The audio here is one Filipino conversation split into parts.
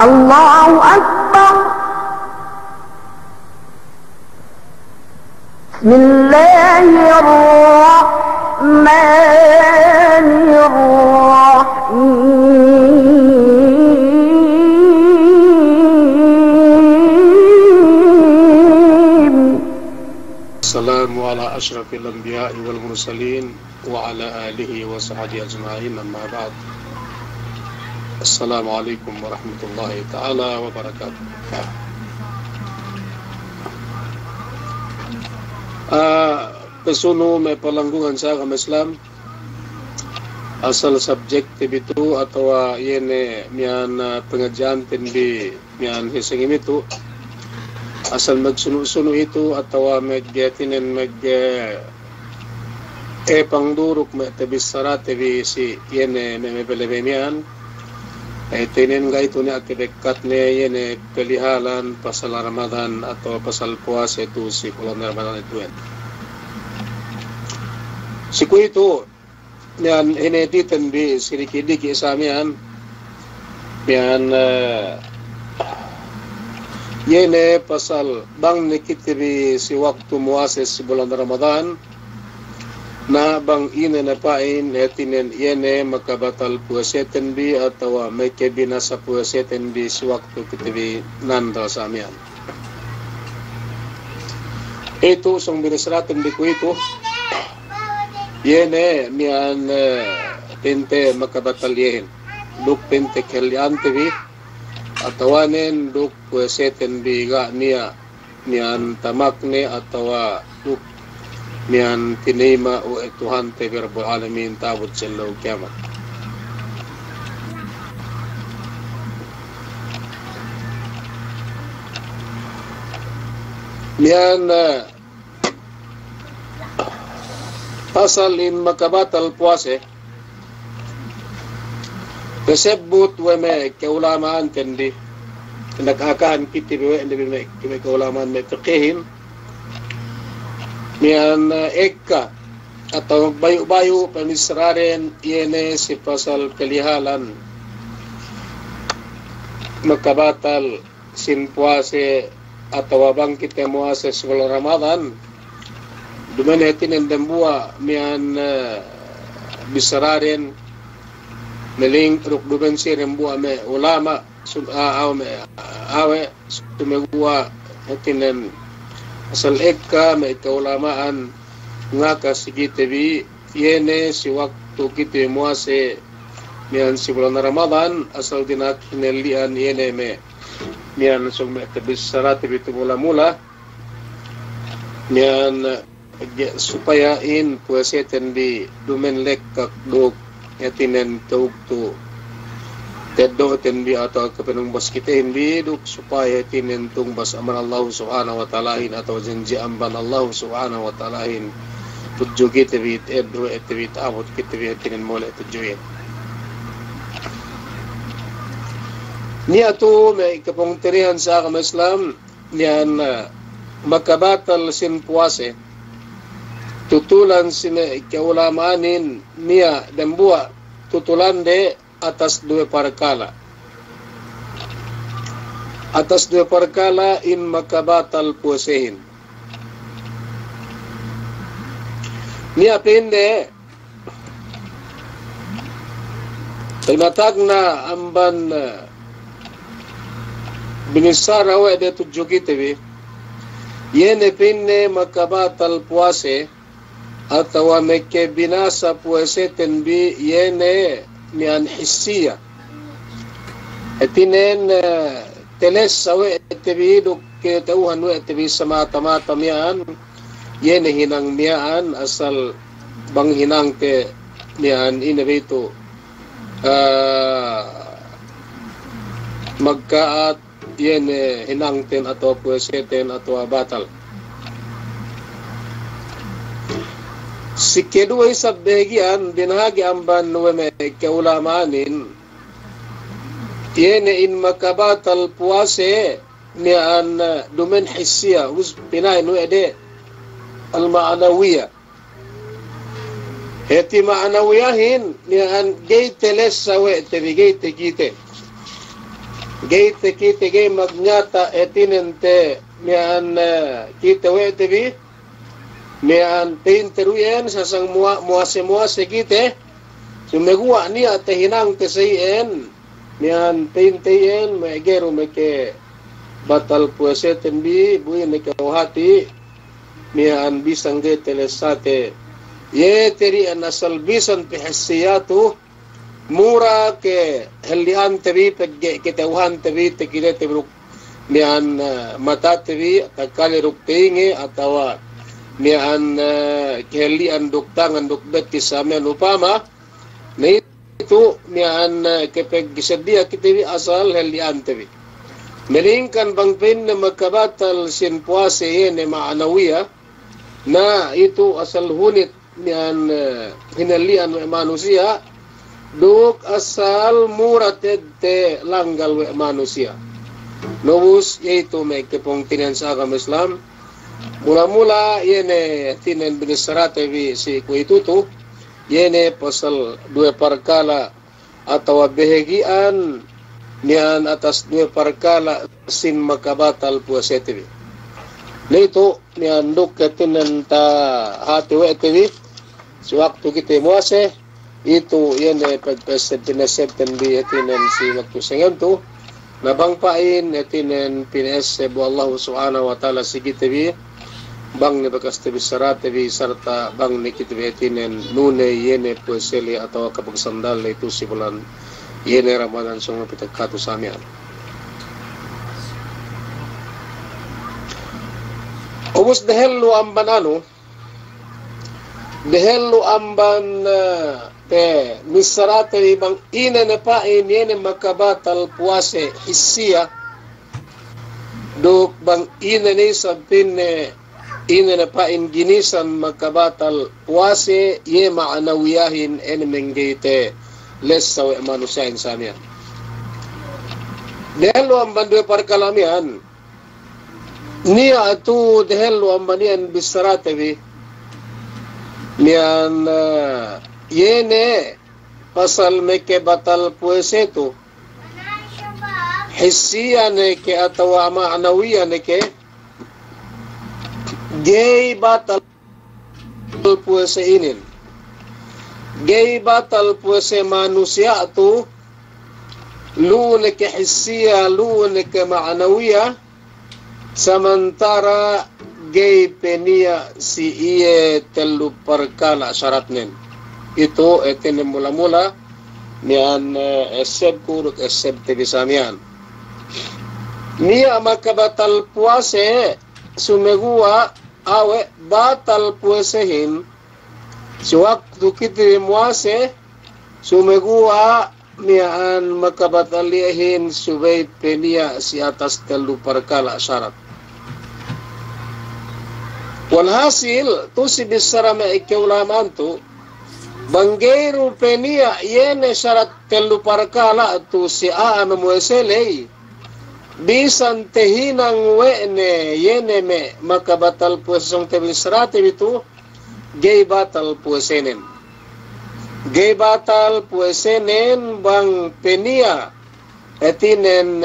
الله أكبر. بسم الله الرحمن الرحيم. السلام على أشرف الأنبياء والمرسلين وعلى آله وصحبه أجمعين، أما بعد. السلام عليكم ورحمة الله تعالى وبركاته. Pesuno may palanggungan sa kang Islam asal subjektif itu atau yene mian pengajian tindi mian hisengim itu asal magsunu-sunu itu atau maggetinen pangduruk matabisara TV si yene mebelebemian tinin nga ito ni akidekat ni yene pelihalan pasal Ramadan atau pasal puasa itu si bulan Ramadan itu si ku itu yan hineditan bi sirikidiki sa miyan yan yene pasal bang nikitibi si waktu muases si bulan Ramadan na bang ina na pain hetinen yene makabatal puaseten bi atau may kebinasa puaseten bi si waktu kitibi nanda sa miyan. Ito sang binasratan di ko ito yene mian tinte makabatalyehin duk tinte kelyante bi atawanen duk pueseten bi ga niya mian tamakne atawa duk mian tinima o etuhante verbal alamin tabut sello kiamat. Mian pasal in makabatal puase kasebut weme keulamaan kendi nagakahan kiti biwe hindi may keulamaan may fiqhin mian ekka atau bayu-bayu pemisraren yene si pasal kalihalan makabatal sin puase atau bangkit ke muase sebelum Ramadan dumanetin ang dambua mian bisararin meling ruk dumansir ang buwa me ulama awe tumegua etinan asal ekka me kaulamaan nga kasigite bi yene si waktu kiti muase mian si bulan Ramadan asal dinakinelian yene me mian sung me bisarati bitu mula-mula mian supaya in puaseten di dumenlek kakdok yatinen taugto teddo tenbi atau kepenung baskitehin bi duk supaya tinen tung bas aman Allah subhanahu wa ta'alahin atau janji amban Allah subhanahu wa ta'alahin tudju kita bit edro etbit abot kita bit tinen mole tudjuin niya to may kapungterihan sa agama Islam niyan makabatal sin puase tutulan sina kaulamanin niya dambua tutulan de atas dua perkala in makabatal puasehin niya pinde tinatag na amban binisara wa de tujukite yene pinde makabatal puase atau meke binasa puaseten bi yene mian hissiya etinen teles sawe etbi duk ke tauhan we etbi samata-mata mian yene hinang mian asal bang hinang te mian inabito magkaat yene hinang ten atau puaseten atau batal si kedua isab bagian dinahagi amban weme keulamanin yene in makabatal puase nian dumen hissiya us pinay no ede al ma'nawiyah heti ma'nawiyahin nian gate les sawe te gate kite Gate kite gay magnyata etinente mian kita wetebi mian pinteruyen sa sang muase kite sumegua niya tehinang tesayen mian pinteyen megero meke batal pueseten bi buin meke hati mian bisang telesate ye teri anasal bisan pihsiyatu mura ke helian tebi pegge ketauhan tebi tekire tebruk mian mata tebi takali ruktinge atawa mian kehelian duktangan dukbet kisamian upama na itu mian kepeg gisadia kitebi asal helian tebi melingkan bang pin na magkabatal sin puase yene maanawiya na itu asal hunit mian hinalian manusia duk asal murated te langgal we manusia. Nobus yaitu may kepongtinan sa agama Islam. Mula-mula yene tinen binisarate bi si kuitutu yene pasal dua parkala atau behegian nian atas dua parkala sin makabatal puasetibi. Nito nian duk ketinan ta hati we tibi sewaktu kita muase itu yene pagpesed pinasebten bi etinen si waktu sengen tu nabangpain etinen pines bu Allah subhanahu wa taala sigitebi bang ne bakas tebi sarate bi sarta bang ne kitebi etinen nune yene pueseli atau kapagsandal itu si bulan yene Ramadan sungo pitagkato samian. Ubus dehelu amban ano dehelu amban te misarate ibang ina na pain yene makabatal puase hisiya duk bang ina ni sabtin ina na pain ginisan makabatal puase ye maanawiyahin ene menggite les sawe manusiain samian dehelu amban dua parkalamian niya atu dehelu amban yan bisarate bi mian yene pasal meke batal puese tu hissiya neke atau ma'nawiya neke gay batal puese inin gay batal puese manusia tu lu neke hissiya lu neke ma'nawiya samantara gay penia si iye telu parkala syaratnen itu etene mula-mula nian eseb kuruk eseb tebisamian niya makabatal puase sumegua awe batal puasehin sewaktu kita muase sumegua nian makabatalihin subay penia si atas telu parkala syarat. Walhasil tu si bisara me ikaulaman tu banggero penia yene syarat telu parkala tu si aano mueselei bisan tehinang wene yene me makabatal puesong tebisrate itu gay batal puesenen bang penia etinen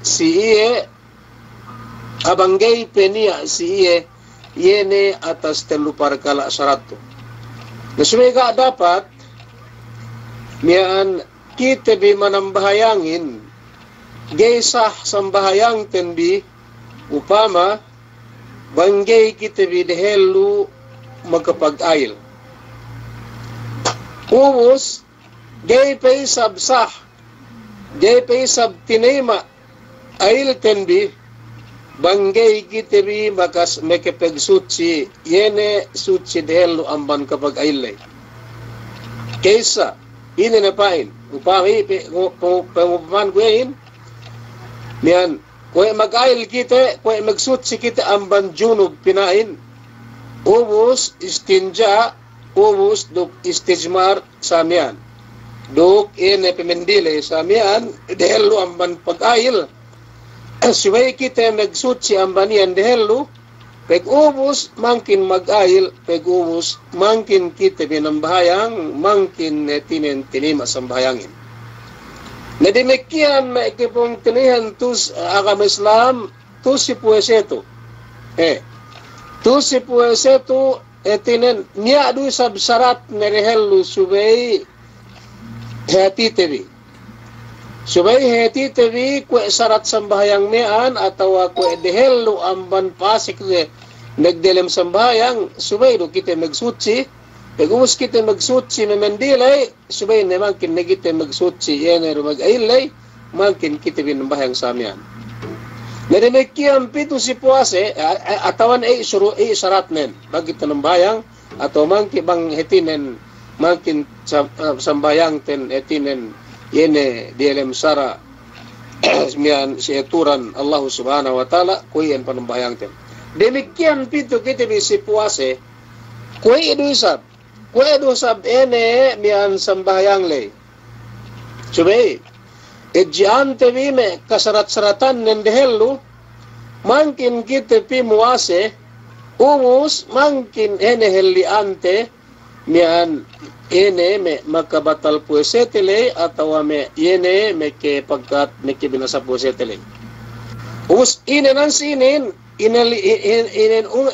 si iye abang gay penia si iye yene atas telu parkala syarat tu. Nasumega dapat mian kita bi manambahayangin gaysah sambahayang tenbi upama banggay kita bi dehelu magkapag-ayil. Ubus gay pay sabsah gay pay sab tinema ayil tenbi banggay kitibi makas mekepeg suci yene suci dehelu amban kapag ailay kaysa ini na pain upami pengupaman kuyain niyan kuya mag-ail kita kuya magsuci kita amban junub pinain ubus istinja ubus duk istijmar samian duk ine pemendile samian dehelu amban pag-ail subay kita nagsuci ambanian dehelu peg-ubus mangkin mag-ayil peg-ubus mangkin kita binambahayang mangkin tinen tinima sambahayangin Nadimikian na ikipong tinihan tus agam Islam, tu si pueseto. Tu si pueseto, etinen, niya du sabsarat nerehelu subay hati tebi. Subay hati tebi, kwe sarat sambahayang mian, atawa kwe dehelu amban pasik de nagdelem sambahayang, subay do kita magsutsi, pag-umus kita magsutsi memendilay, subay naman kin kita magsutsi, yan ay mag-ailay, makin kita binambahayang samyan. Nadimikian pito si puase, atawan ay sarat nen, bagit ng bayang, atau mangki bang hetinen, mangkin sambayang ten hetinen, yene dielem sara, mian si eturan Allah subhanahu wa ta'ala, kuyan panambayang ten. Demikian pito kita si puase, kuy edusab ene mian sambayang lay. Subay, edjian tevi me kasarat-saratan nendehelu, mangkin kita pi muase, umus mangkin ene heliante, mian ene me makabatal puesetele, atau me ene me ke pagkat me ke binasa puesetele. Umus inenan sinin,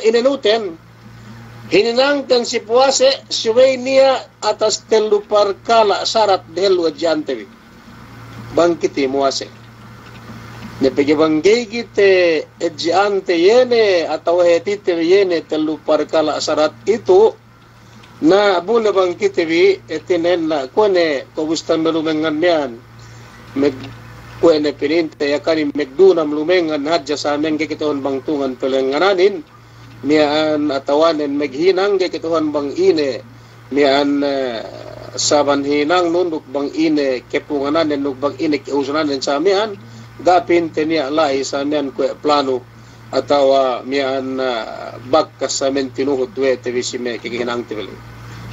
inenuten, hininangkan si puase, subay niya atas telu parkala sarat dehelu adjantevi. Bangkiti muase. Nepegibanggay kite adjante yene, atau hetite yene telu parkala sarat itu, na buna bangkiti etinen na kone kobustan melumengan niyan, kuene pininte yakani megdunam lumengan hadja sa amin kikituhan bangtungan pelengananin, mian atawanen meghinang kikituhan bang ine, mian saban hinang nunuk bang ine kepunganan nunuk bang ine kiusunan sa amian, gapin tenia lai sa amian kwe plano, atawa mian bagkas sa amin tinuhod we tevisime kikinang tibili.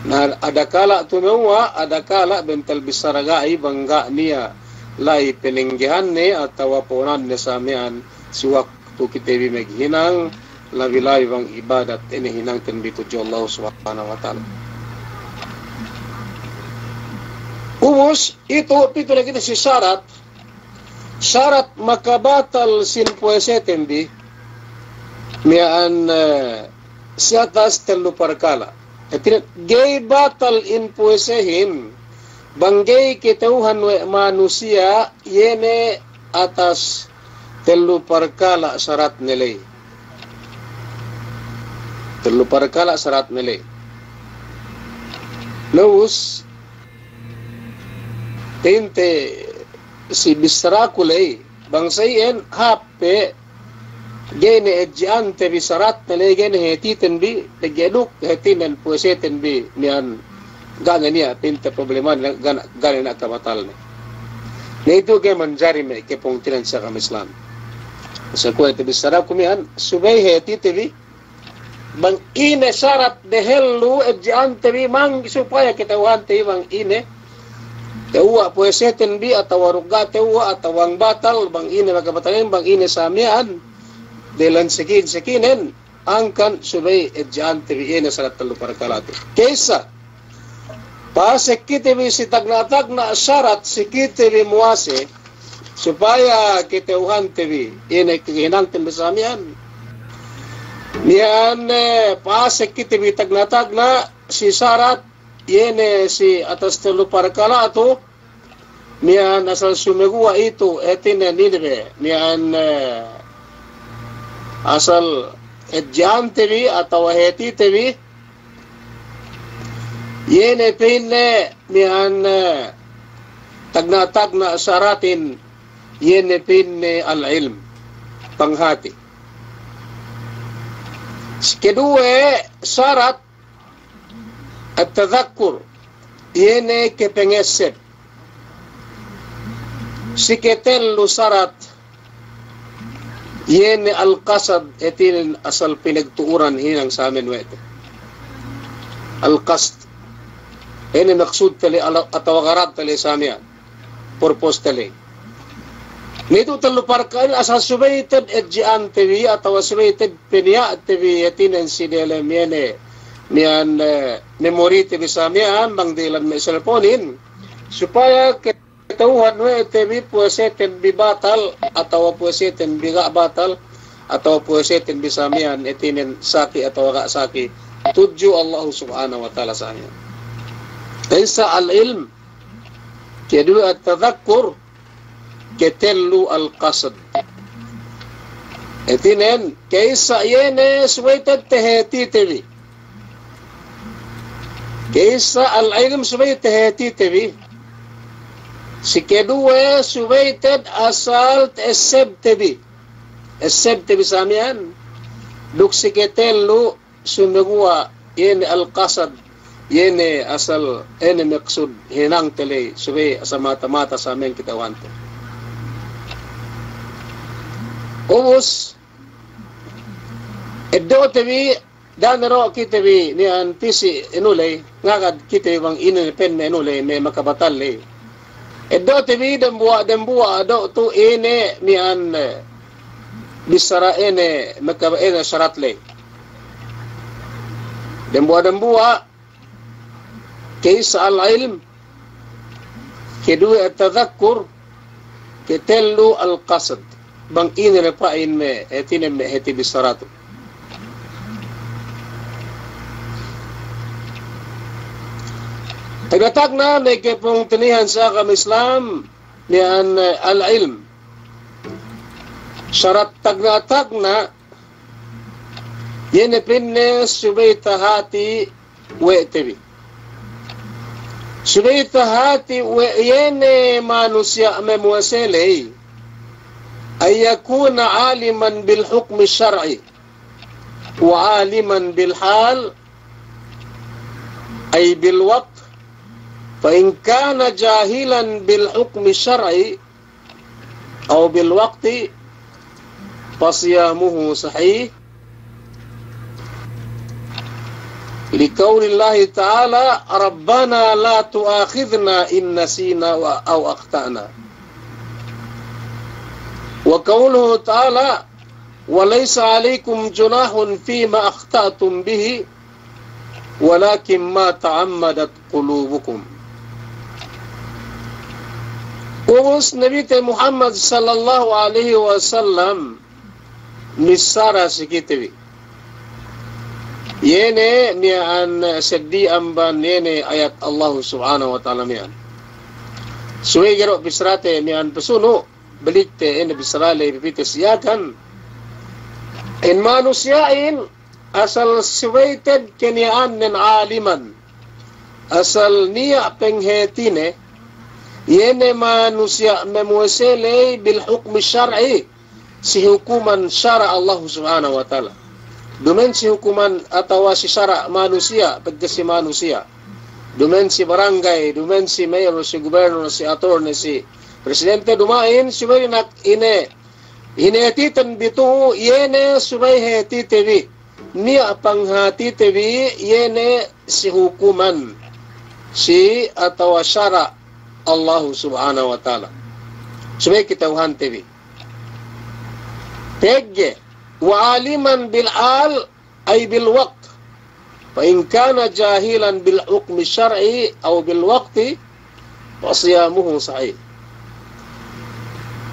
Na adakala tumewa, adakala bental bisaragai bangga niya lai peninggihan ni atawa ponan ni sa amian si waktu kitebi meghinang labi-labi bang ibadat ini hinang tenbitu jo Allah subhanahu wa ta'ala. Umus, itu lagi si syarat makabatal sin pueseten di mian si atas telu parkala. Gay batal in puesehim banggay kitauhan manusia yene atas telu parkala syarat nilai. Telu parkala syarat nilai. Laus tinte si bisrakulay bangsayen hape gene edjante bisarat nilai gene hetiten bi tegeduk hetinen pueseten bi nian gana niya tinte problema gana na kamatal ni. Na itu ke manjari me ke pongtinan sa Islam. Sa kuwete bisara kumian subay hetite bi bang ine syarat dehelu edjante bi mang supaya kita wante bang ine tewa pueseten bi atau waruga tewa atau wang batal bang ine magabatanin bang ine samian delan sekinen angkan subay edjante bi ine syarat telu parkalatu. Kesa pasek kita si tagna syarat si kita muase supaya kita uhante bi ine kihinang tembesamian nian pasek kita bi tagna si syarat ine si atas telu parkala atu nian asal sumegua itu etine nidbe nian asal edjante bi atau hetite bi yene pinne mian tagna syaratin yene pinne al-ilm panghati. Kedua syarat at-tadhakkur yene kepengesep. Siketelu syarat yene al-qasad etin asal pinagtuuran hinang sa amin wete. Al-qasd ini maksud tali atau garat tali samia purpose tali nito telu parkal asal subaited edjian tv atau subaited penia tv yatinen si delem yene mian memori tv samia bang dilan me cellphonein supaya kita tauhan we tebi puese ten bibatal atau puese ten biga batal atau puese ten bisamian etinen saki atau ga saki tuju Allah subhanahu wa ta'ala sa inyo. Kaysa al-ilm kedu at-tadhakkur ketellu al-qasd. Etinen kaysa yene suwaitat teheti tebi. Kaysa al-ilm suwaitat teheti tebi. Si kedua suwaitat asal eseb tebi. Eseb tebi samian. Duk si ketellu sunugwa yene al-qasad yene asal ene maksud hinang tele suwe sa mata-mata sa amin kitawan to. Ubus eddo tebi danero kitebi ni an pisi inulay ngagad kite bang pen me inulay me makabatal le. Eddo tebi dembuwa do tu ene mi an bisara ene makaba ene syarat le. Dembuwa kaysa al-ilm kedua at-tadhakkur ketellu al-qasd bang ini repain me etinem me heti bisaratu. Tagatak na may kepong tinihan sa kam Islam niyan al-ilm syarat tagnatak na yene pinne subayta hati we tebi. Subayta hati we yene manusia memuasele ay yakuna aliman bil hukm syar'i wa aliman bil hal ay bil waqt fa in kana jahilan bil hukm syar'i aw bil waqti fasiyamuhu sahih لقول الله تعالى ربنا لا تؤاخذنا إن نسينا أو أخطأنا وقوله تعالى وليس عليكم جناح فيما أخطأتم به ولكن ما تعمدت قلوبكم. Ubus Nabi Muhammad sallallahu alaihi wasallam nisara sikitibi yene niyan seddi amban yene ayat Allah subhanahu wa ta'ala niyan suwe gero bisrate niyan pesuno belikte ene bisrale bibite siyakan in manusyain asal suwaited kenian nen aliman asal niya penghetine yene manusya memuasele bil hukm syar'i si hukuman syara Allah subhanahu wa ta'ala. Dumen si hukuman atau si syara manusia, pagka si manusia. Dumen si barangay, dumen si mayor, si gobernador, si attorney, si presidente, dumain, subay nak ine. Hinetitan bitu, yene subay heti tevi. Niya panghati tevi, yene si hukuman. Si atau syara Allah subhanahu wa ta'ala. Subay kitauhan tevi. Pegge. وعالما بالحال أي بالوقت فإن كان جاهلا بالحكم الشرعي أو بالوقت فصيامه صحيح.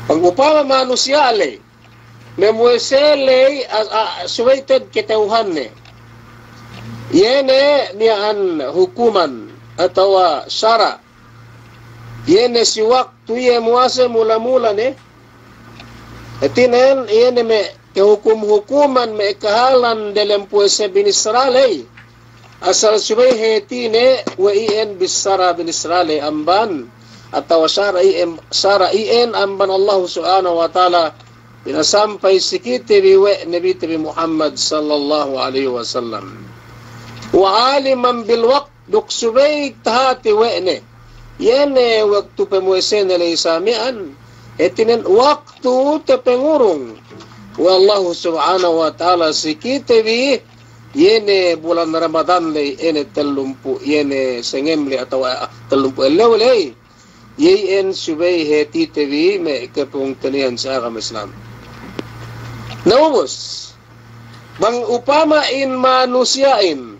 Pag-upama manusia le memuesele suwaited ketauhanne yene niyan hukuman atau syara yene si waktu ye muase mula-mula ne etinen yene me kehukum-hukuman me kahalan dalam puasa bin Israel asal subay hetine wa ien bisara bin Israel amban atau syara'ien amban Allah subhanahu wa ta'ala pinasampay sikiti biwe Nabi Muhammad sallallahu alaihi wasallam wa aliman bil waqt duk subay tahati we'ne yene waktu pemuesen na isamian etinen waktu tepengurung wallahu subhanahu wa ta'ala sikite bi yene bulan Ramadan le ene telumpu yene sengemle atau telumpu elewle yen subay heti tevi me kepung tenian sa agama Islam. Naubos bang upama in manusiain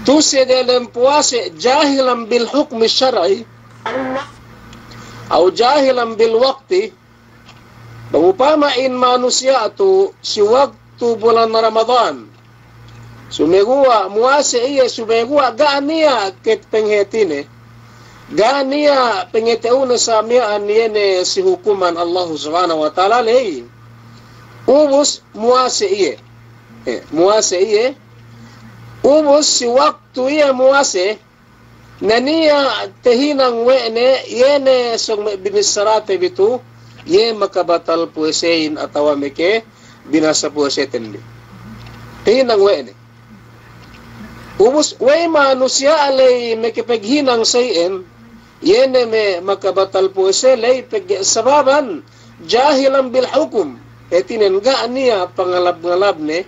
tu se dalam puasa jahilan bil hukm syar'i aw jahilan bil waqti upama in manusia atu si waktu bulan Ramadan sumegua muase iya sumegua gania ket penghetine gania pengeteuna samian yene si hukuman Allah subhanahu wa ta'ala lei ubus muase iye ubus si waktu iya muase nania tehinang wene yene song binisarate bitu ye makabatal puesein atawa meke binasa pueseten di tehinang wene ubus way manusia alay meke peghinang sayen yene me makabatal puese lay peg sababan jahilan bil hukum etinen ga niya pangalab-ngalab ne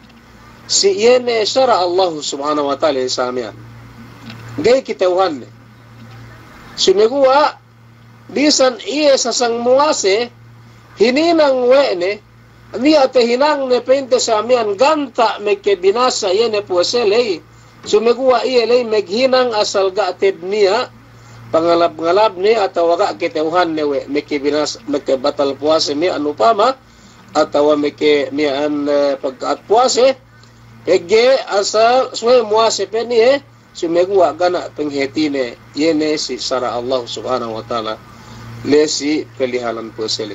si yene syara Allah subhanahu wa ta'ala samian gay kitawhan sumegua bisan iye sasang muase hininang wene niya te hinang ne pente samian ganta meke binasa yene pueselay sumegua iye lay meghinang asal gatid niya pangalab-ngalab ni atau waga kitawhan ne we meke binasa meke batal puase ni anupama atau meke nian pagkat puase ege asal suwe muase peni sumegua gana penghetine yene si sara Allah subhanahu wa ta'ala lesi pelihalan puesele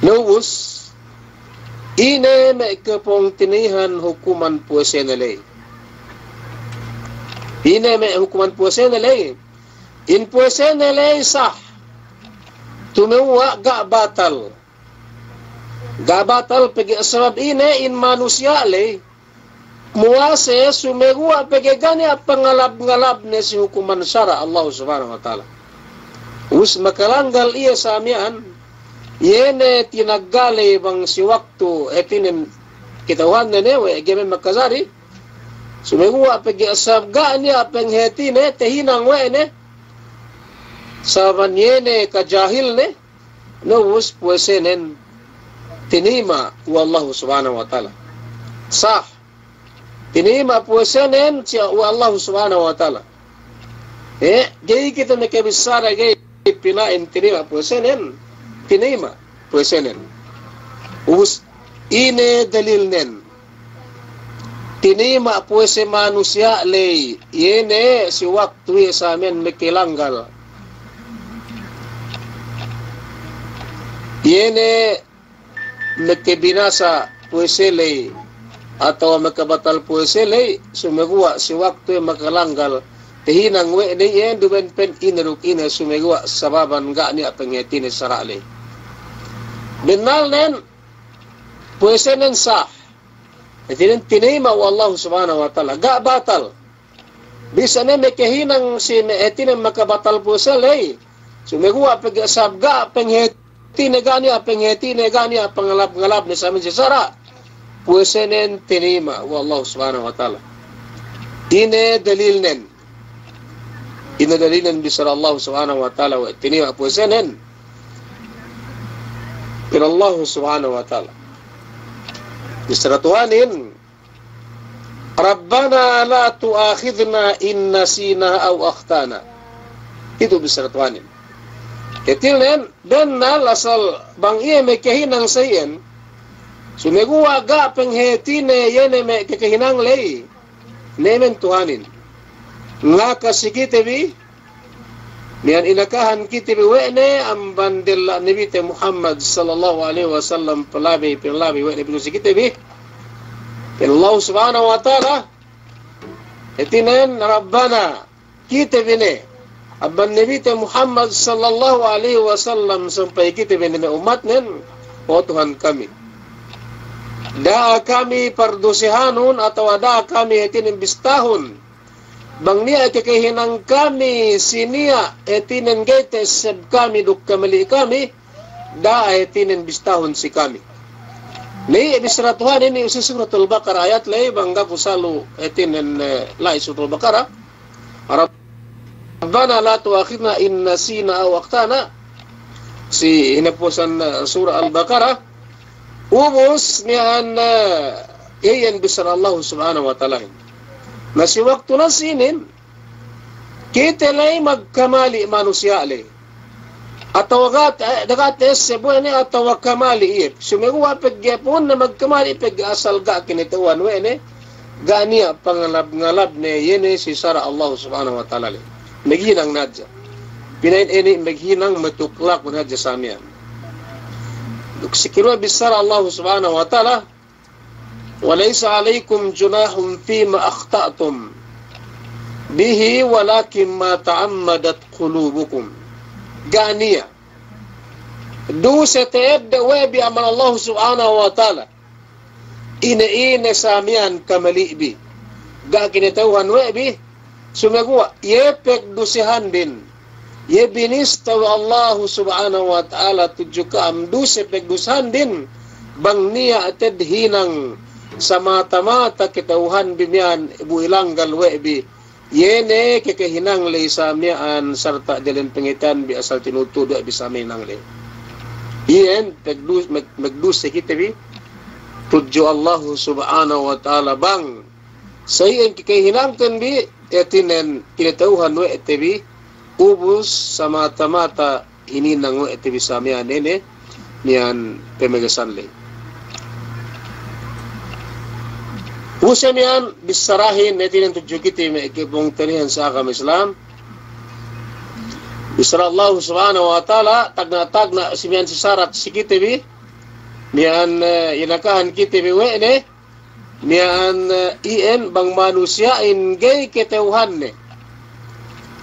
nubus ine me kepong tinihan hukuman puesenele ine me hukuman puesenele in puesenele sah tumewa ga batal pegi sebab ine in manusia le muase sumegua pegegani pangalab-ngalab ne si hukuman syara Allah subhanahu wa ta'ala us makalanggal iya samian yene tinagale bang si waktu etinen kitawhan ne we geme makazari sumegua pegi asabga niya penghetine tehinang we ne saban yene kajahil ne no us puesenen tinima wallahu subhanahu wa ta'ala sah tinima puesenen si Allah subhanahu wa ta'ala gay kita nakabisara gay pinain tinima puesenen tinima puesenen ubus ine dalil nen tinima puese manusia lay yene si waktu sa amin mikilanggal yene nakibinasa puese lay atau makabatal puese lay sumegua si waktu makalanggal tehinang we de yen duben pen inruk ina sumegua sababan ga ni apenghetine sarale binal nen puese nen sah etinen tinima wallahu subhanahu wa ta'ala ga batal bisa ne mekehinang si etinen makabatal puese lay sumegua pegasab ga penghetine gani pangalab-ngalab ni samin si sara puesenen tinima wallahu subhanahu wa ta'ala ine dalil nen bisara Allah subhanahu wa ta'ala wa tinima puesenen ila Allah subhanahu wa ta'ala bisara tuhanin Rabbana la tuakhidna in nasina aw akhtana itu bisara tuhanin ketilnen benal asal bang iye me kehinang sayen sumegua ga penghetine yene me kehinang lay nemen tuhanin nga kasikitebi niyan inakahan kitibi wene ang bandila nibite Muhammad sallallahu alaihi wasallam palabi wene bilu sikitebi Allah subhanahu wa ta'ala etinen Rabbana kitibine abban nibite Muhammad sallallahu alaihi wasallam sampai kitibine umat nen o Tuhan kami da kami pardusihanun atau da kami etinen bistahun bang niya kakahinang kami sinia etinen gete seb kami duk kamali kami da etinen bistahun si kami ni bisratuhan ini usi suratul Baqarah ayat lay bangga kusalu etinen lai suratul Baqarah Rabbana la tuakhidna in nasina aw akhtana si inapusan surah al-Baqarah ubus niyan iyan bisra Allah subhanahu wa ta'ala na si waktu na sinin kita lay magkamali manusia lay Atawagat dagates se buene atawa kamali sumeguwa peggepon na magkamali peg-asal ga kinitawan wene gania pangalab-ngalab ne yene si Sara Allah subhanahu wa ta'ala le maghinang nadja pinain ini maghinang matuklak nadja samian sikiro bi Sara Allah subhanahu wa ta'ala walaysa alaykum junahun fima akhta'tum bihi walakin ma ta'ammadat qulubukum gania du se teed webi amal Allah subhanahu wa ta'ala ina samian kamalibi ga kinitawhan webi sumagwa yepek dusihan din ye binista Allah subhanahu wa ta'ala tujuka am duse pek dusihan din bang niya ated hinang sa mata-mata kitawhan bimian ibu ilanggal webi yene kekehinang le samian sarta dalen pengitan bi asal tinutudo bi saminang le yen magdus kita bi tudjo Allah subhanahu wa ta'ala bang sayen kekehinang kan bi etinen kinatauhan we etebi ubus sa mata-mata hininang we etebi samian nene niyan pemagasan le Husamian bisarahin natin ang tudyukiti may ikibong tanihan sa akam Islam. Bisara Allah subhanahu wa ta'ala tagna simian si Sarat si kitibi mian inakahan kitibi wene mian ien bang manusiain gay keteuhan ne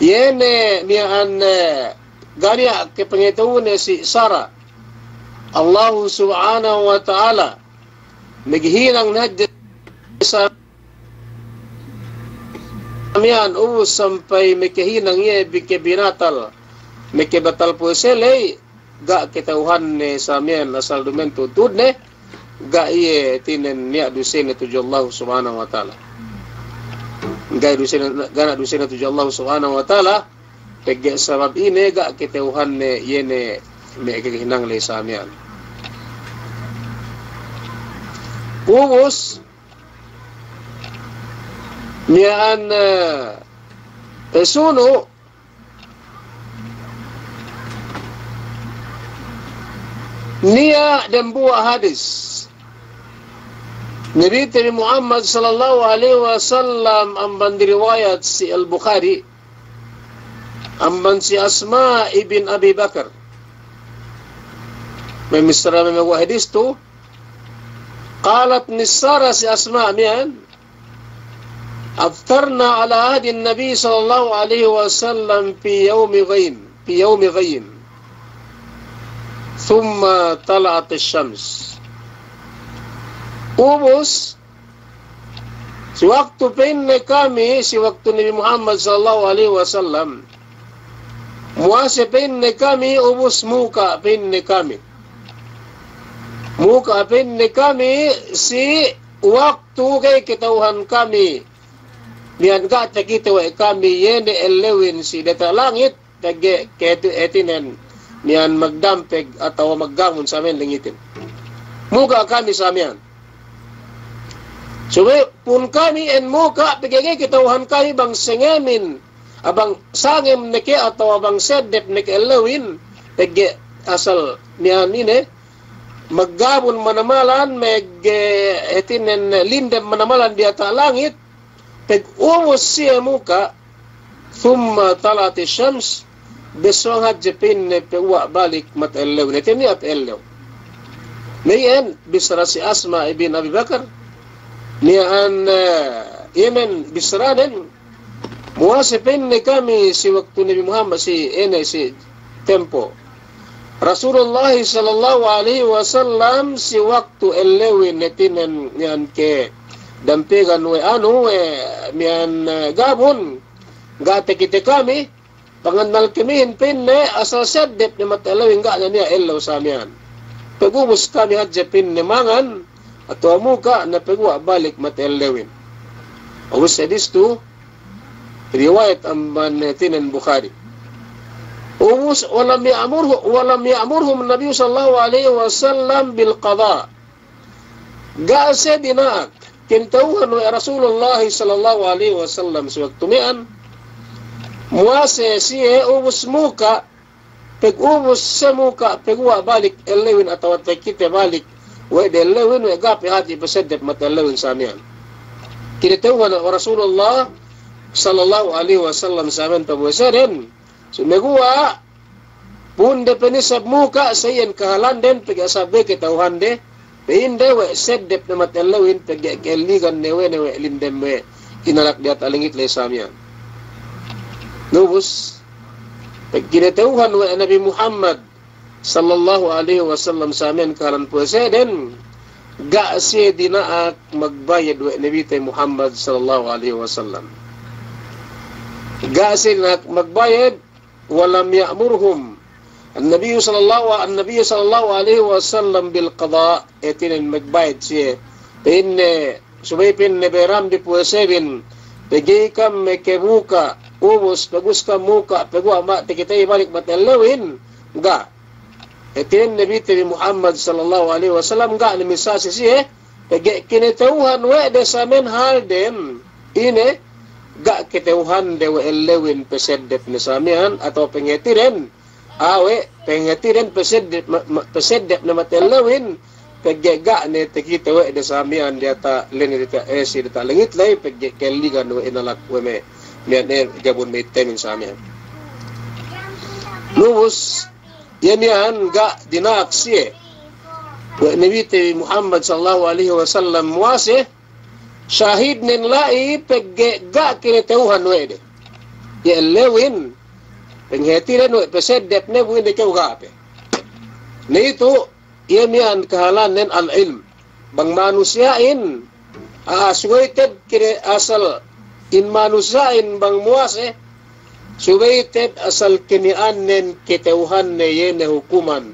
yene mian gania ke pangitawun si Sara Allah subhanahu wa ta'ala naghinang nadya samian sampai mekehinang ye bike binatal mekebatal po selay ga ketauhan ne samian asal dumento tudne ga iye tinen niya dusin na tujo Allah subhanahu wa ta'ala ga dusin na tujo Allah subhanahu wa ta'ala pegge sabab ine ga ketauhan ne yene mekehinang le samian ubus niyan pesuno niya dan buah hadis Nabi Muhammad sallallahu alaihi wasallam amban diriwayat si Al-Bukhari amban si Asma ibn Abi Bakar may misra may mga hadis to qalat nisara si Asma miyan أفطرنا على عهد النبي صلى الله عليه وسلم في يوم غيم ثم طلعت الشمس ubus si waktu pinne kami si waktu Nabi Muhammad sallallahu alaihi wasallam muase pinne kami ubus muka pinne kami si waktu kay kitauhan kami niyan ka kita wa kami yene elewin si data langit tagge ketu etinen niyan magdampeg ataw maggamon sa amin langitin muka kami sa amin so pun kami en muka pagege kitauhan kami bang sengemin abang sangem neke ataw abang sedep neke elewin tagge asal niyan ine maggamon manamalan meg etinen lindem manamalan di ata langit pag-umos siya muka thumma talat shams besong hadjepin pewa balik matelew natin niya atelew mayan bisra si Asma ibn Abi Bakar niyan Yemen bisranen muasipin ni kami si waktu Nabi Muhammad si tempo Rasulullah sallallahu alaihi wasallam si waktu elewin natin niyan ke dampigan we mian gabon gate kite kami panganal kami pinne asal sedep ni matalawin ga niya elaw sa mian pagubos kami hadja pinne mangan ato muka na pagwa balik matalawin awis hadis tu riwayat amban tinan Bukhari ubus walam ya'murhum Nabi sallallahu alaihi wasallam bil qada ga sedina kintauhan wa Rasulullah sallallahu alaihi wasallam sewaktu mian muase siye ubus muka pag-ubos sa muka, pagwa balik, elewin at tawat kita balik, wede elewin, gapi hati pasedep matalewin sa amin. Kinituwan wa Rasulullah sallallahu alaihi wasallam sa amin pabuwasarin. Sumegwa, punde penisab muka, sayan kahalan din, pag-asabi kitauhan de, Pinde we sedep na matalawin pagkaligan newe lindem we inalak diat alingit le samyan. Nubus pagkinatauhan we Nabi Muhammad sallallahu alaihi wasallam samen kalan po seden ga si dinaak magbayad we Nabi Muhammad sallallahu alaihi wasallam. Ga si dinaak magbayad walam ya'murhum النبي صلى الله عليه وسلم بالقضاء اتين مغبايد سي بين سبيبين نبرام دي بوسبين بجي كم مكبوكا ubos bagus ka muka pagwa ma tikitay balik matalawin ga etian nabi Muhammad sallallahu alaihi wasallam ga ni misasi siya pagi kinitauhan we de samen halden ine ga kitauhan de we elewin pesedep ni samian atau pengetiren awe pengetiren pesedep na matalawin pagga ne tikita we de samian diata leni dita esi dita langit lay pagga kaligan we inalak we me mian gabon may temin sa amin. Lubos, yan ga dinaksi Nabi Muhammad sallallahu alaihi wasallam wase syahid nin lai pagga kinitauhan wede. Ya lewin penghetiran we pesedep ne buin de kaugape. Nito yan kahalan nin al-ilm bang manusiain aswaited kire asal in manusain bang muase suwaited asal kinianen kitauhan ne yene hukuman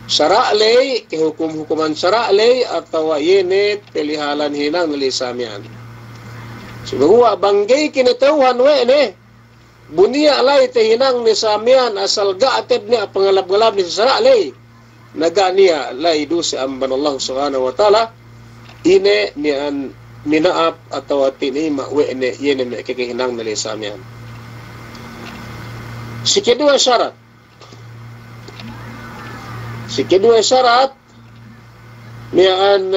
syara'lay ke hukuman syara'lay atau yene pelihalan hinang lisamian subuwa banggay kinitauhan we ne bunia lay te hinang ni samian asal gaated ni pangalab-galab ni syara'lay naganiya lay dusi amban Allah subhanahu wa ta'ala ine ni an minaap atau tinima wene yene me kekehinang nali samian. Si kedua syarat mian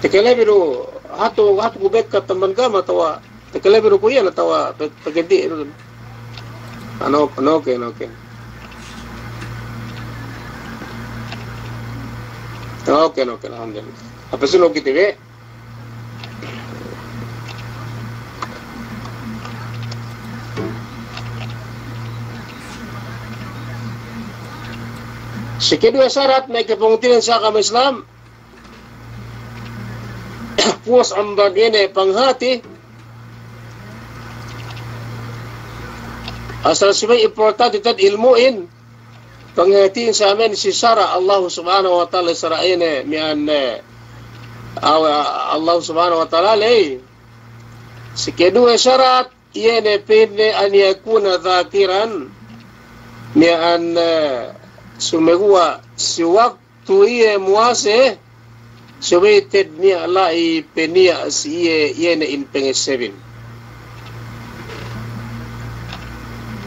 tekele biru hatu gubek ka teman gama tawa tekele biru kuya na tawa pagedi ano okay alhamdulillah apa suno gitu be sekedua syarat na kepungtiran sa agama Islam puas amban ini panghati asal sebab importante tad ilmuin panghatiin sa amin si Sara Allah subhanahu wa ta'ala saraine mian Allah subhanahu wa ta'ala lay si kedua syarat yene pwede an yakuna dhakiran mian sumegua si waktu iye muase suwaited niya lai penia si yene in pengesebin.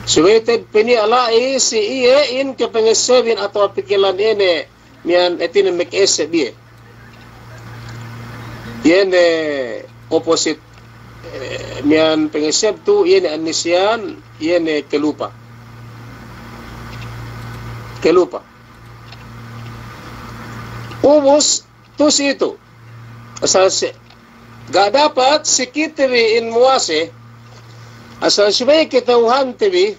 Suwaited penia lai si iye in ke pengesebin atau pikilan yene mian etin mekese biye. Yene opposite mian pengeseb tu yene anisian yene kelupa. Ubus tus itu asal gak dapat sikitri in muase asal subay kitauhan tibi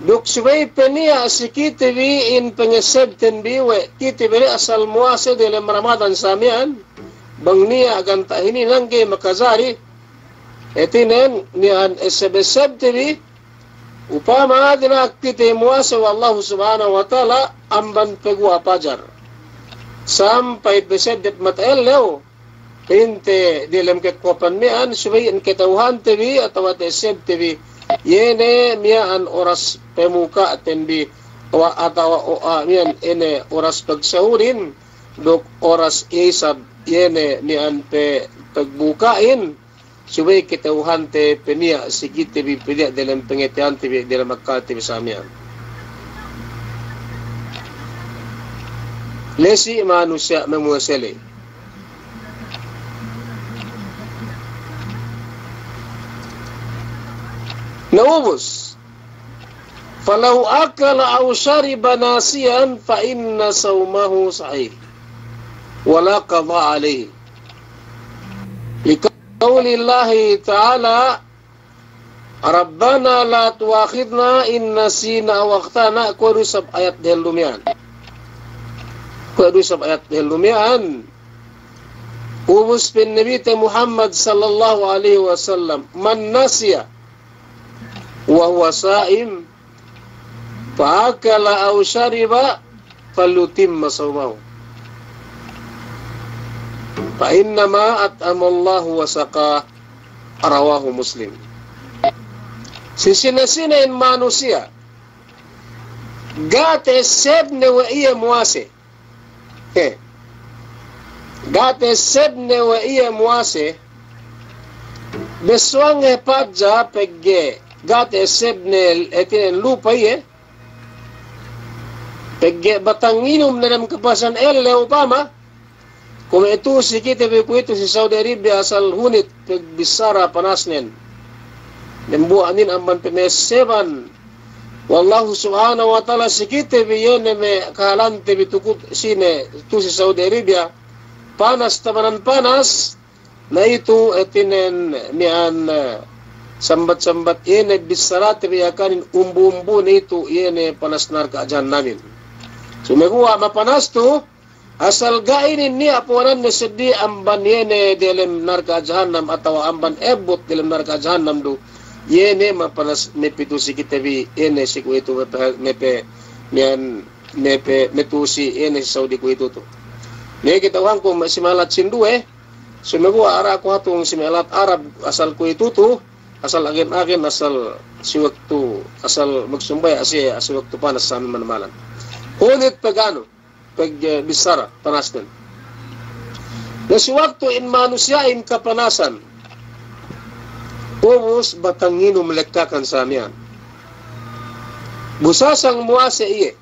duk subay penia sikitri in pengeseb tenbi we kitibiri asal muase dalam Ramadan samian bang niya aganta hini langge makazari etinen niyan esebeseb tibi upama dinakiti muase wa Allah subhanahu wa ta'ala amban pegwa pajar sampai besedep matael leo pinte dalam kekuatan mian subayin ketauhan TV atau ateseb TV yene mian oras pemuka tenbi yan ene oras pagsahurin dok oras isab yene ni anpe pagbukain subay kitauhante penia sigite bi pelia dalam pengetian tibi dalam makati bisamian lesi manusia memuasele naubos falau akala aw shariba nasiyan fa inna sawmahu sahih wala qada alayhi liqaulillahi ta'ala rabbana la tuakhidna in nasina aw akhtana kudu sab ayat delumian ubus bin nabi Muhammad sallallahu alaihi wasallam man nasiya wa huwa sa'im fa'akala aw shariba falyutimma sawmahu fa innama at'ama Allah wa saqa rawahu Muslim. Sisina-sinain manusia gate sebne wa iya muase gate sebne wa iya muase beswang padja pegge gate sebne etinen lupa ye pegge batanginum na nam kapasan elle upama kung ito si kita po ito si Saudi Arabia asal hunit pagbisara panasnen nembuanin amban peneseban wallahu subhanahu wa ta'ala si kita biyene me kahalante bitukut sine ito si Saudi Arabia panas tamanan panas na ito etinen niyan sambat-sambat yene bisara tibiyakanin umbu-umbu na ito yene panasnar kaajan namin. So megua mapanas to asal gainin ni apuanan ni sedi amban yene dalam narka jahannam atau amban ebot dalam narka jahannam do yene mapanas nepitusi kita bi yene siku itu mepe nian mepe metusi yene Saudi ku itu to. Ne kita wang ko simalat sindue so megua ara ko hatong simalat Arab asal ku itu to asal agen asal si waktu asal magsumbay asi waktu panas sa amin manamalan. Ulit pagano, pag bisara, panasnan. Nasi waktu in manusiain kapanasan, ubus batanginum lekkakan sa amiyan. Busasang muase iye.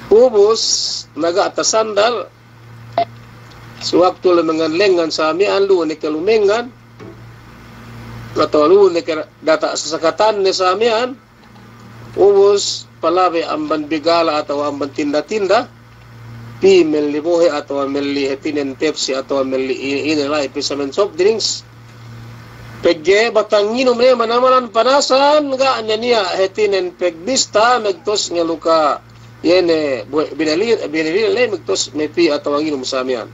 Ubus nagatasandal, si waktu lemengan-lengan sa amiyan, luon ni kalumengan, atau luon ni data sasakatan ni sa amiyan, ubus palabe amban bigala atau amban tinda-tinda pi melibuhe atau meli hetinen Pepsi atau meli inilay pisamen soft drinks pegge batanginum ne manamanan panasan ga niya hetinen pegbista megtos nga luka yene binali megtos mepi atau anginum samian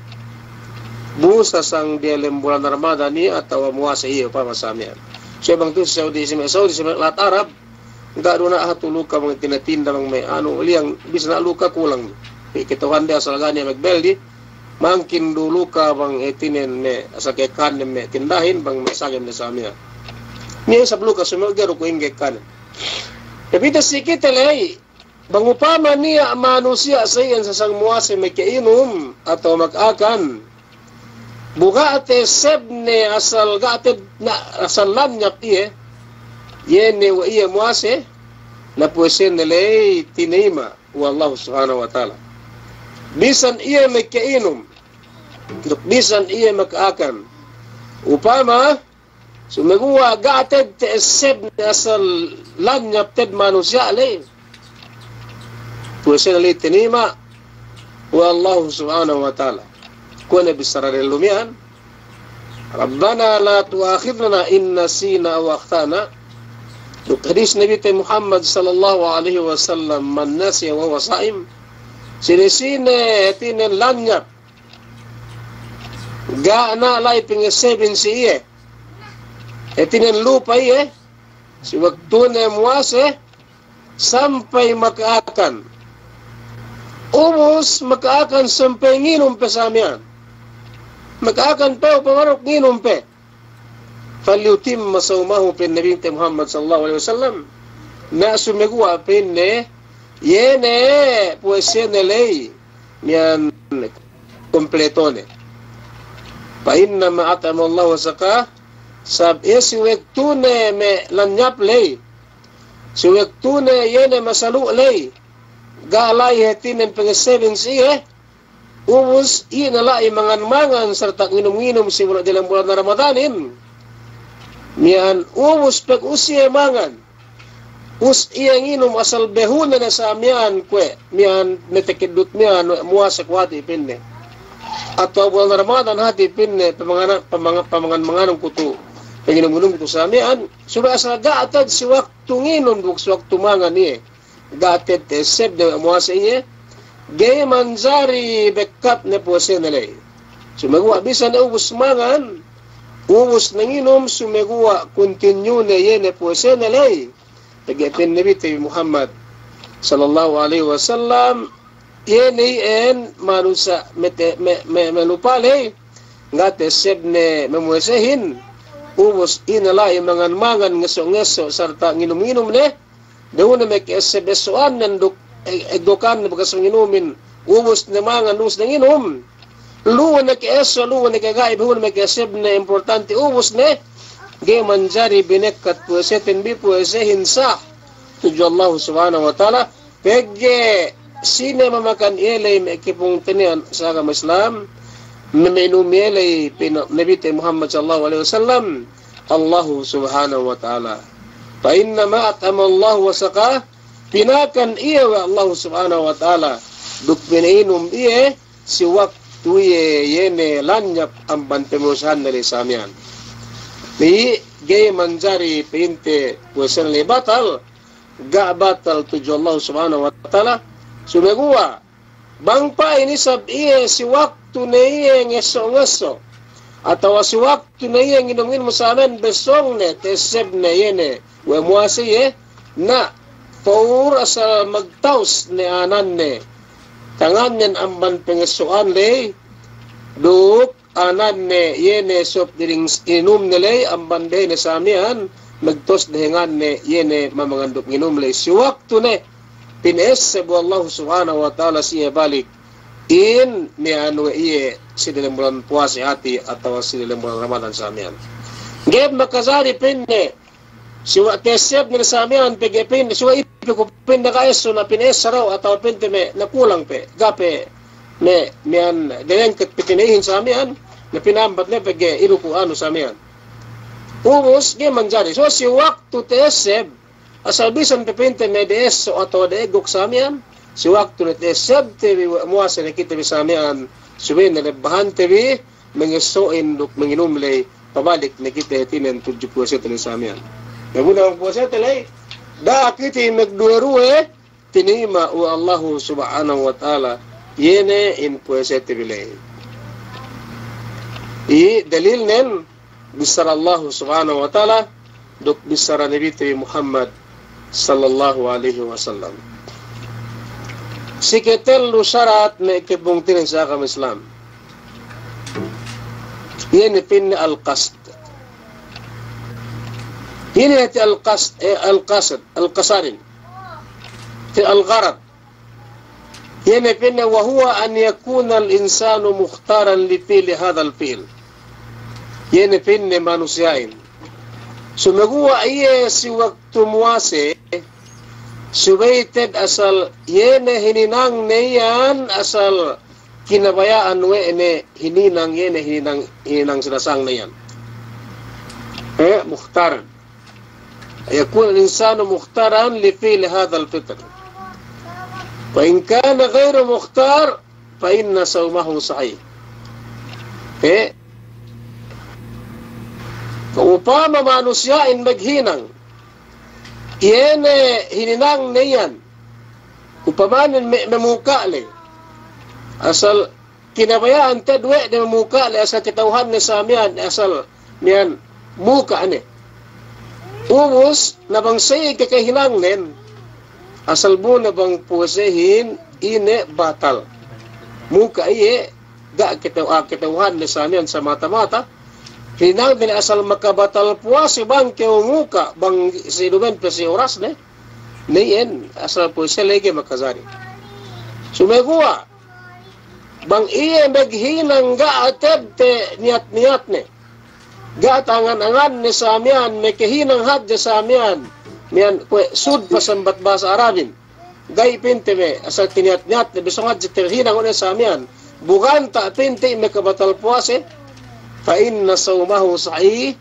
busa sang dialem bulan Ramadan ni atau muasa iyo pa masamian so bang tu Saudi lat Arab enggak duna hatuluka mga tinatinda mga may ano liang bisa na luka kulang kituhan dia asal gani magbeldi mangkin dulu ka bang etinen ne asal kekan ne tindahin bang mesagem ne samia ni sa luka sumagero ko ingekan tapi sikit lay bang upama niya manusia sa iyan sa sang muase may kainom atau mag-akan buka ate sebne asal gate na asal lanyap iye yene wa iya muase na puesen nilay tinima wallahu subhanahu wa ta'ala bisan iya may kainom bisan iya mag-akan upama sumiguwa gated te eseb na asal lanyap ted manusia alay puesen nilay tinima wallahu subhanahu wa ta'ala kuna bisara rin lumihan Rabbana la tuakhidna in nasina aw akhtana hadis Nabi Muhammad sallallahu alaihi wasallam man nasiya wa huwa sa'im sinisine tinen lanyap ga na lay pingesebin si iye etinen lupa iye si waktu ne muase sampai makaakan ubus makaakan sampai nginom pe samian makaakan pe upamarok nginom pe falyutim masawmahu pin Nabi Muhammad sallallahu alaihi wasallam na sumegwa pinne yene puese na ley miyan kompletone. Pa inna ma'atama Allah wa saka sab isiwek tune me lanyap lay. Siwek tune yene masalu lay. Galay hetinen pengesebing siye. Ubus inala mangan-mangan serta nginum-nginum simula dalam bulan Ramadanin. Mian ubus pag usiye mangan. Us iya nginum asal behuna na sa mian kwe. Mian metekidut mian muasak wati pinne. Atau bulan Ramadan hati pinne pamangan-manganong kutu. Penginum-nginum kutu sa mian. Sudah asal gaatad si waktu nginum buk si waktu mangan niye. Gaatad teseb na muasa iye. Gay manjari backup na po sinalay. Sumagawa, bisa na ubus mangan, ubus nanginom, sumagawa, continue na yan na po sinalay. Tagapin Nabi Muhammad sallallahu alaihi wasallam, yan ay manusa, manupalay, nga teseb na mamuesehin, ubus inalay mangan-mangan, ngaso-ngaso, sarta nginom-nginom na, doon na may kasebesoan nanduk, egdokan na bagas inumin, ubos na mga nus ng inom. Luwan na kieso, luwan na kagaib, huwan na kiesib na importante, ubos na. Gay manjari binekat puwesetin bi puwesehin sa. Tujo Allah subhanahu wa ta'ala. Pege, sine mamakan ilay may kipong tinian sa agama Islam, minum ilay Nabi Muhammad sallallahu alaihi wasallam, Allah subhanahu wa ta'ala. Pa inna ma'atama Allah wa saka, pinakan iya wa Allah subhanahu wa ta'ala duk pinainom iya si waktu yene lanyap ang bantemusahan na lisamian. Di gay manjari pinte puwesan li batal ga batal tujo Allah subhanahu wa ta'ala sumagawa bangpa ini sab iya si waktu na iya ngeso-ngeso atau si waktu na iya nginumin mo sa amin besong ne teseb na yene wa muasi ye na Paur asal magtaus ni anan ne. Tangan yan amban pengesuan le. Duk anan ne yene sop diring inum nilay amban de ne samian. Magtos dehengan ne yene mamanganduk inum le. Si waktu ne pines sebu Allah subhanahu wa ta'ala siya balik. In ni anu iye si dalam bulan puasa hati atau si dalam bulan Ramadan samian. Geb makazari pinne. Siwa teseb ni samian pegepin siwa ipikupin na kaeso na pinesa raw atau pinte me nakulang pe gape me mian delen ket pitinihin samian na pinambat ne pege iruku anu samian ubus ge manjari so si waktu teseb asal bisan pepinte me deso atau deegok samian si waktu ne teseb tebi muasa ne kita samian suwin na lebahan tebi mengesoin duk menginumlay pabalik ne kita tinen 70% ni samian. Namun ang puasa talay, kiti magduerue, tinima o Allah subhanahu wa ta'ala, yene in puasa tibilay. Dalil nen, bisara Allah subhanahu wa ta'ala, duk bisara Nabi Muhammad sallallahu alaihi wasallam. Siketel lu syarat na ikibungtinin sa agama Islam. Yene pinna al-qasd. هنا يأتي القصارن في الغرض هنا بنا وهو أن يكون الإنسان مختارا لفعل هذا الفعل هنا بنا ما نسيائن سمقوا أي سوقت مواسي سبيتد أصل هنا هنينang نيان أصل kinabayaan wene hininang yene hininang sinasang na yan mukhtar يكون الإنسان مختارا لفعل هذا الفطر وإن كان غير مختار فإن صومه صحيح فأupama manusia in maghinang yene hininang niyan upamanin memuka le asal kinabayaan tadwe de memuka le asal kitauhan ni samian asal niyan muka ne ubus na bang say kakahinangnen asal mo na bang puwasehin ine batal muka iye ga kitawhan ni samian sa mata-mata hinang din asal makabatal puwasi bang keo muka bang si dumen pa si oras ne Niyan, asal po siya lagi makazari. Sumegua, bang iya maghinang gaateb te niyat-niyat ne. Gatangan-angan ni samian, may kahinang hadya samian. Miyan, sud pasambat basa Arabin. Gay pinte me, asal tiniyat-niyat ne, bisong hadya terhinang ulit samian. Bukan ta pinte me kabatal puase, fa inna sawmahu sa'i,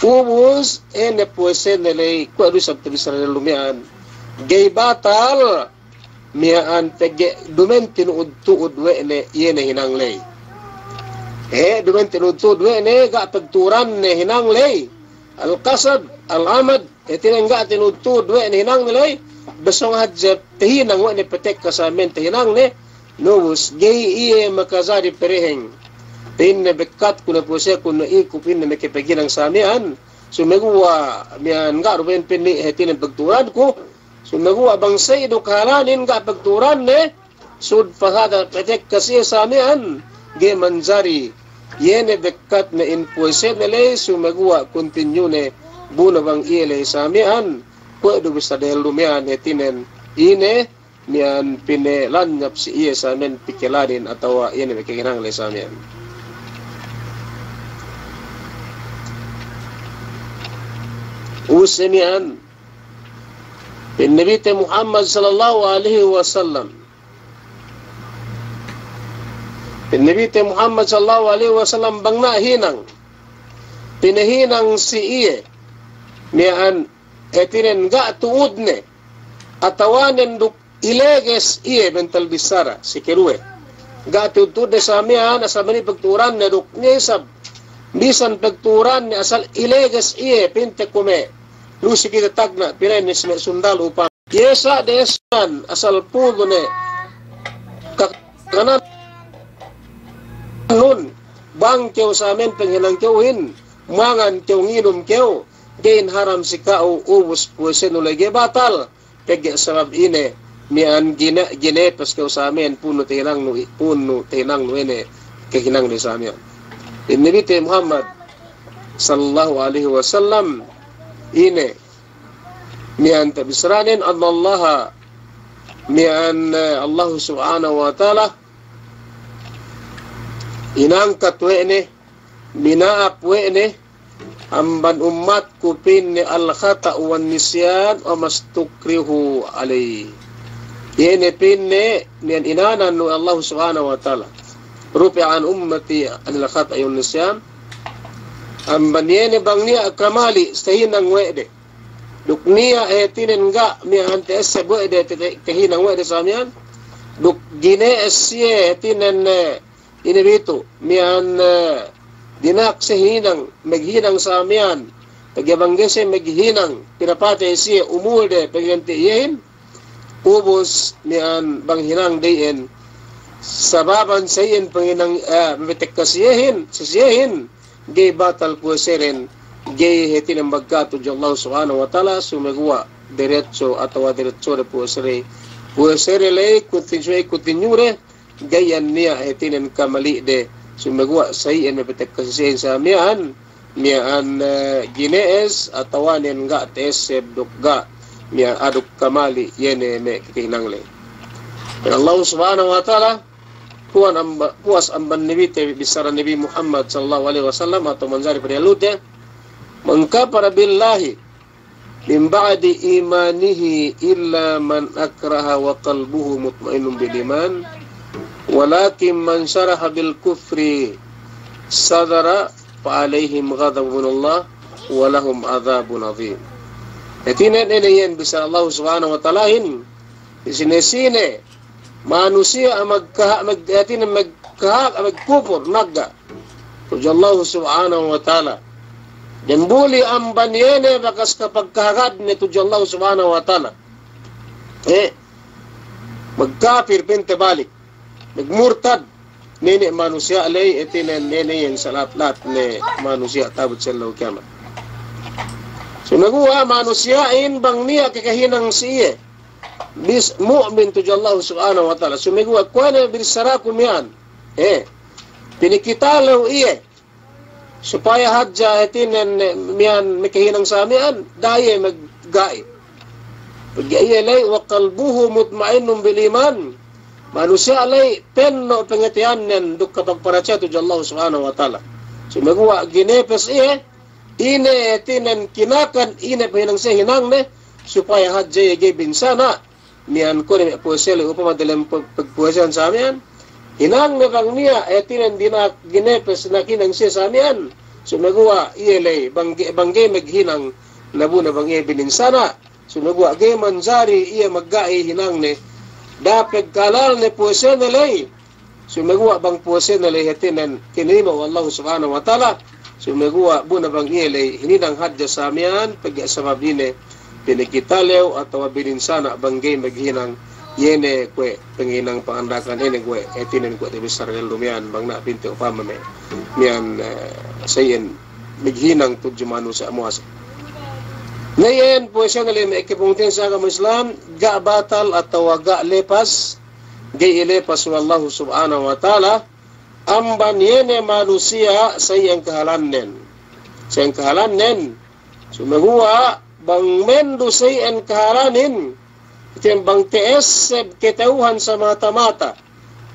ubus, ene puese nilay, kuwado sa tibisar na lumian. Gay batal, miyaan pege, dumen tinuud-tuud we ne, yene hinanglay. Dumen tinuud-tuud we ne, ga pagturan ne hinanglay. Al-kasad, al-amad, tinangga tinuud-tuud we ne hinanglay. Basong hadya, tihinang we ne patek kasamin, tihinang ne, nubus, gay iye makazari pereheng. Tin na bekat kuna po siya kung naikupin na makipaginang samian. Sumagawa, miyan nga, ruben pinli, hetin ang pagturan ko. Sumagawa, bang sa ido kahalanin nga pagturan ne, sud pasada patek kasi samian, gay manzari. Yene bekat na inpuese nilay, sumagawa, continue ne, bunabang iye samian. Pwede bisa dahil lumiyan, hetinen, ine, miyan pinelanyap si iye sa amin pikilanin atawa iyan may kaginanglay sa amin. Usimian Nabi Muhammad sallallahu alaihi wasallam Nabi Muhammad sallallahu alaihi wasallam bang nahinang pinahinang si iye miyan etinen ga tuud ne atawanen duk ileges iye mental bisara si keruwe ga tuud ne sa miyan asa mani pagturan ne duk nisab bisan pagturan ne asal ileges iye pinte kume lusi kita tagna pinay ni sundal upang yesa desan asal pudo ne kakanan nun bang kew sa amin panghinang kewin mangan kew nginom kew gain haram si kao ubus puwesen ulay batal pegi sabab ine mian gine pas kew sa amin puno tinang no ene kahinang ni sa amin Nabi Muhammad sallallahu alaihi wasallam ine mian tabisranin Allah mian Allah subhanahu wa ta'ala inangkat wene minaap wene amban umat kupin ni al-khata wan nisyan o mastukrihu alay yene pinne mian inanan no Allah subhanahu wa ta'ala rupi'an ummati al-khata wan nisyan amban yene bang niya kamali sahinang wede duk niya tinen nga miyan tes wede kahinang wede samyan duk gine esye tinen inibito miyan dinak sa hinang maghinang sa amyan pagyabangge maghinang pinapatay siya umulde pagyantiyin ubos miyan banghinang dayen sababan sa iyan panginang mitekasiyahin sisiyahin gay batal po sirin gay hetin ang magkato di Allah subhanahu wa ta'ala sumagawa diretso atawa diretso na po siri po siri lay kutinyure gayan niya hetin kamali de sumagawa sa iyan mitekasiyahin sa miyan ginees atawanin nga teseb dukga miya aduk kamali yene me kikinangle Allah subhanahu wa ta'ala puas amban Nabi bisara Nabi Muhammad sallallahu alaihi wasallam atau manzari pada lute mengkafara billahi min ba'di imanihi illa man akraha wa qalbuhu mutmainnun bil iman walakin man syaraha bil kufri sadara fa alaihim ghadabunallah wa lahum adzabun adzim. Etinet ene bisara Allah subhanahu wa ta'ala sinesine manusia magkupur nagga tuja Allah subhanahu wa ta'ala dan buli ang banyene bakas kapag kahagad ni tuja Allah subhanahu wa ta'ala magkapir pinte balik magmurtad nini manusia alay itinan nini yung salat-lat ni manusia tabot sa law kiamat so naguha manusiain bang niya kakahinang siya bis mu'min tuja Allah subhanahu wa ta'ala sumigwa kuwana birsara kumian pinikitalaw iye supaya hadja itinan miyan mikahinang sa amian daye maggai pag-ialay wa qalbuhu mutmainnun bil iman. Manusia alay penno pengetian nen duk kapagparacha tu Allah subhanahu wa ta'ala. So magwa ginepes ine tinan kinakan ine pahinang sa hinang ne supaya hadjay binsana niyan ko ni puesel upama dalam pagpuesan sa amin. Hinang ne bang niya tinan dinak ginepes na kinang sa amin. So magwa ielay bangge maghinang labu na bang bininsana. So magwa gay manjari iya maggai hinang ne dapat kalal ne puesen nalay. Sumagawa bang puesen nalay hatinan kinima wa Allah subhanahu wa ta'ala. Sumagawa buna bang ielay hininang hadya sa amyan pag-asabab nine pinikitalew atau bininsana banggay maghinang yene kwe penginang pangandakan ene kwe etinan kwe tibisar ng lumian bang na pinti upama me miyan sayin maghinang tudjumano sa amuasa. Ngayon, po siya nalay may ikipungtin sa agama Islam, ga batal atau ga lepas, gay ilepas wa Allah subhanahu wa ta'ala, amban yene manusia sa iyang kahalanen. Sa iyang kahalanen, sumaguwa, bang mendo sa iyang kahalanin, ito bang tees ketauhan sa mata-mata,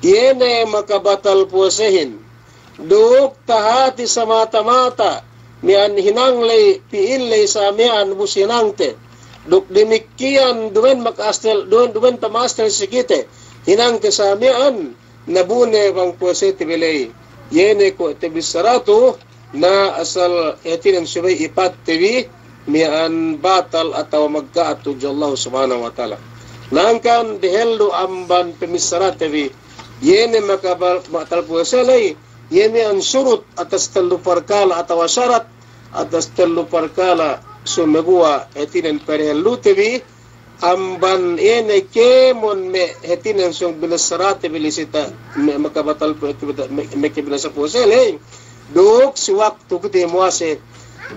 yene makabatal po sihin, duok tahati sa mata-mata, mian hinanglay piillay sa mian businangte duk demikian duen makastel duen tamastel sikite hinangte sa mian nabune bang puesete belay yene ko tebisaratu na asal etinang subay ipat tebi mian batal atau magkaatu Allah subhanahu wa ta'ala nangkan diheldo amban pemisarate bi yene makabatal pueselay yene ang surut atas telu perkala atau syarat atas telu perkala sumegua hetinan perhelu tebi amban ene kemon me hetinan sung bilasarate bilisita makabatal po me kebilasa posele duk si waktu kete muase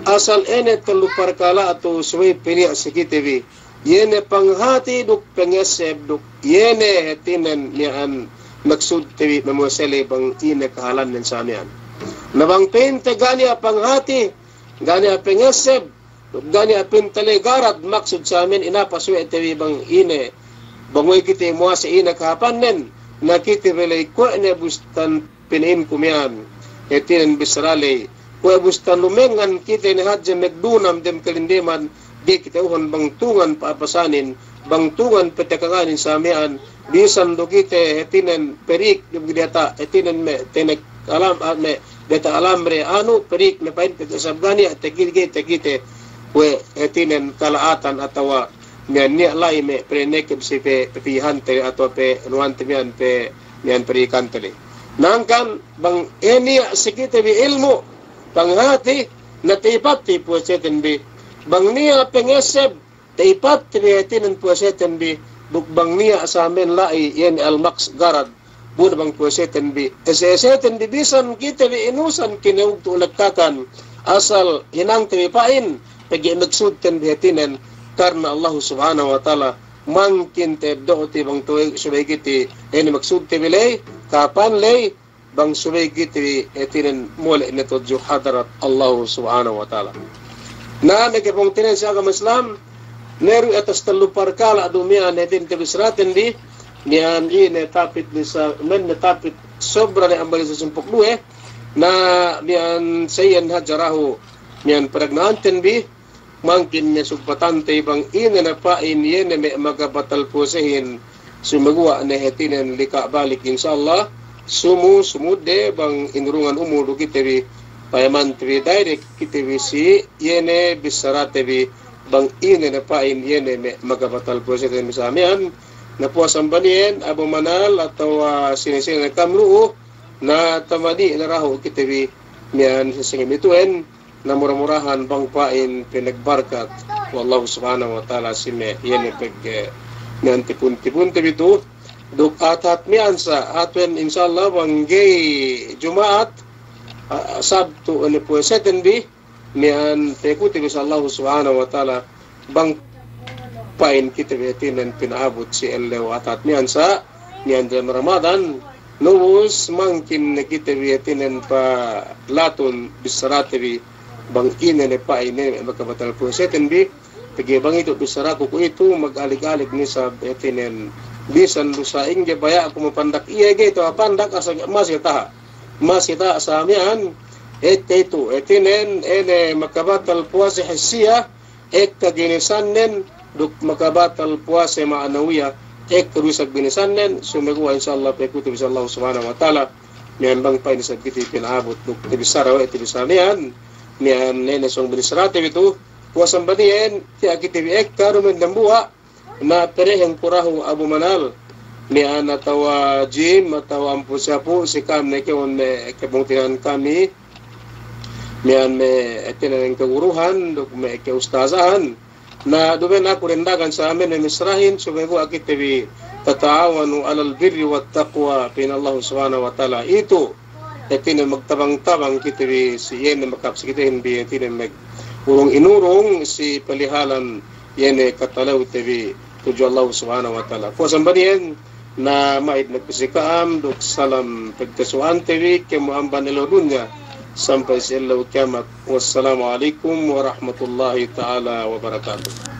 asal ene telu perkala atau suwe peri sikitebi yene panghati duk pengeseb duk yene hetinan nian maksud tebi memuasele bang ine kahalan ng samian. Nabang pente gani panghati, gani pengeseb, gani pintale garad maksud sa amin inapaswe tebi bang ine bangoy kiti muase ine kahapan nen nakiti belay ko ne bustan pinin kumian etinan bisrale ko bustan lumengan kita ni hadje megdunam dem kalindeman di kita uhon bang tungan paapasanin bang tungan petekanganin sa amian bisan dukite hetinan perik deta hetinan me tenek alam me deta alamre anu perik na pain kasabgani tekite we hetinan kalaatan atawa niya lai me prenekeb si pe pihante atau pe nuante mian pe nian perikantele nangkan bang eni sikite bi ilmu panghati na tipati po seten bi bang niya pengeseb tipati hetinan po seten bi bukbang niya sa amin lai yan al-maks garad buda bang pueseten bi eseseten bi bisan kita bi inusan kinawag tulagkakan asal hinang tipain pagi nagsudten bi hetinan karna Allah subhanahu wa ta'ala mangkin te dooti bang tuwag subay kiti yan magsudte bilay kapan lay bang subay kiti hetinan muli nito jo hadarat Allah subhanahu wa ta'ala na nagkipong tinan sa agama Islam neru atas telu perkala dumian netin tebisraten di nian ine tapit bisa men tapit sobra ne ambali sa sumpok duwe na nian sayan hajarahu nian pregnanten bi mangkin ne subpatante bang ine na pain yene me magabatal pusehin sumagwa ne hetinen lika balik insyaallah sumude bang inurungan umudu kitebi payaman tebi direct kitebi si yene bisarate bi bang ine na pain yene me magabatal po sa misamian na po sambanien abo manal atau sinising na kamlu na tamadi na raho kitebi mian sising mituen na murah-murahan bang pain pinagbarkat wallahu subhanahu wa ta'ala sime yene peg mian tipun-tipun tebitu duk atat mian sa atwen insyaallah bang gay Jumaat Sabtu ni po seten bi nian tekuti bisa Allah subhanahu wa ta'ala bang pain kita betinan pinaabot si elew atat nian sa nian dalam Ramadan nuus mangkin kita betinan pa laton bisarate bi bang ina ne pain ne makabatal po seten bi Pagibang ito, bisara ko ito, mag-alig-alig ni sa etinen. Bisan lusaing baya ako mapandak. Iya gito, pandak asa masita sa amihan. Ito, etinen, makabatal puwase hasiya, kaginisanen, duk makabatal puwase maanawiya, rusak binisanen, sumagawa inshallah, pekuti bisa Allah subhanahu wa ta'ala. Niyan bang pa inisag kiti pinaabot, duk tibisara, tibisanian, niyan nenesong binisarate ito, puwasan ba niyan, tiya kiti karumin ng buha, na pereheng purahu Abu Manal niya natawa Jim atawa ampo siya po si Kam na kiyon may kabungtinan kami niyan may etinang kaguruhan may kaustazahan na dumen ako rindagan sa amin na misrahin so may ko akitibi tataawanu alal birri wat taqwa pinallahu subhanahu wa ta'ala ito etinang magtabang-tabang kitibi si yen na makapsikitin bi etinang mag urong inurong si palihalan yan katalaw tibi tuju Allah subhanahu wa ta'ala. Kuwasan ba niyan na maid nagpisikaam duk salam pagkasuan tibi kemuamban ilodunya sampai sa ilaw kiamat. Wassalamualaikum warahmatullahi ta'ala wabarakatuh.